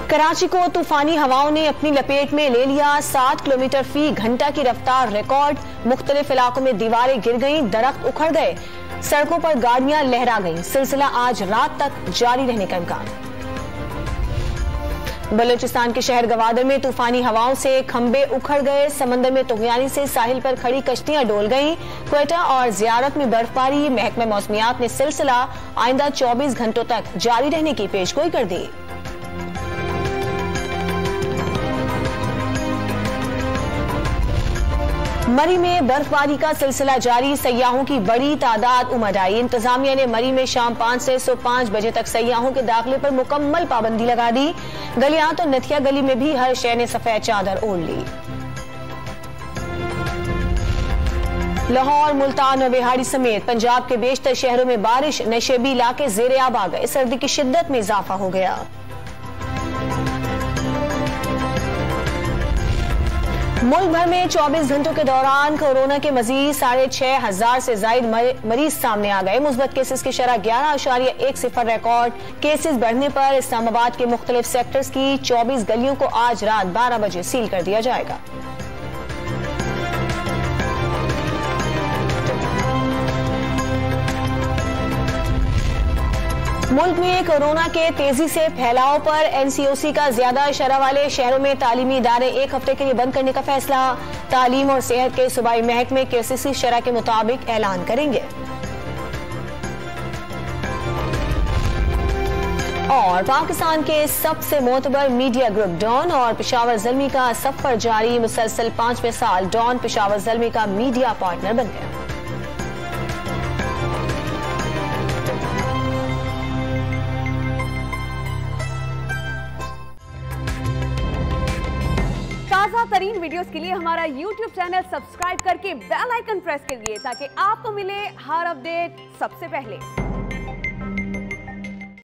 कराची को तूफानी हवाओं ने अपनी लपेट में ले लिया। 7 किलोमीटर फी घंटा की रफ्तार रिकॉर्ड। मुख्तलिफ इलाकों में दीवारें गिर गईं, दरख्त उखड़ गए, सड़कों पर गाड़ियां लहरा गईं। सिलसिला आज रात तक जारी रहने का इम्कान। बलूचिस्तान के शहर गवादर में तूफानी हवाओं से खंबे उखड़ गए। समंदर में तुगयानी से साहिल पर खड़ी कश्तियां डोल गईं। क्वेटा और जियारत में बर्फबारी। महकमा मौसमियात ने सिलसिला आइंदा 24 घंटों तक जारी रहने की पेशगोई कर दी। मरी में बर्फबारी का सिलसिला जारी। सयाहों की बड़ी तादाद उमड़ आई। इंतजामिया ने मरी में शाम 5 से सुबह 5 बजे तक सयाहों के दाखिले पर मुकम्मल पाबंदी लगा दी। गलियात और नथिया गली में भी हर शहर ने सफेद चादर ओढ़ ली। लाहौर, मुल्तान और बिहाड़ी समेत पंजाब के बेशतर शहरों में बारिश। नशेबी इलाके ज़ेरे आब आ गए। सर्दी की शिद्दत में इजाफा हो गया। मुल्क भर में 24 घंटों के दौरान कोरोना के मजीद 6,500 से जायद मरीज सामने आ गए। मुस्बत केसेस की शरह 11.10 रिकॉर्ड। केसेस बढ़ने पर इस्लामाबाद के मुख्तलिफ सेक्टर्स की 24 गलियों को आज रात 12 बजे सील कर दिया जाएगा। मुल्क में कोरोना के तेजी से फैलाव पर एनसीओसी का ज्यादा शरह वाले शहरों में तालीमी इदारे 1 हफ्ते के लिए बंद करने का फैसला। तालीम और सेहत के सूबाई महकमे केसीसी शरह के मुताबिक ऐलान करेंगे। और पाकिस्तान के सबसे मोतबर मीडिया ग्रुप डॉन और पेशावर ज़ल्मी का सफर जारी। मुसलसल 5वें साल डॉन पेशावर ज़ल्मी का मीडिया पार्टनर बन गया। ताज़ा तरीन वीडियोस के लिए हमारा YouTube चैनल सब्सक्राइब करके बेल आइकन प्रेस कीजिए ताकि आपको मिले हर अपडेट सबसे पहले।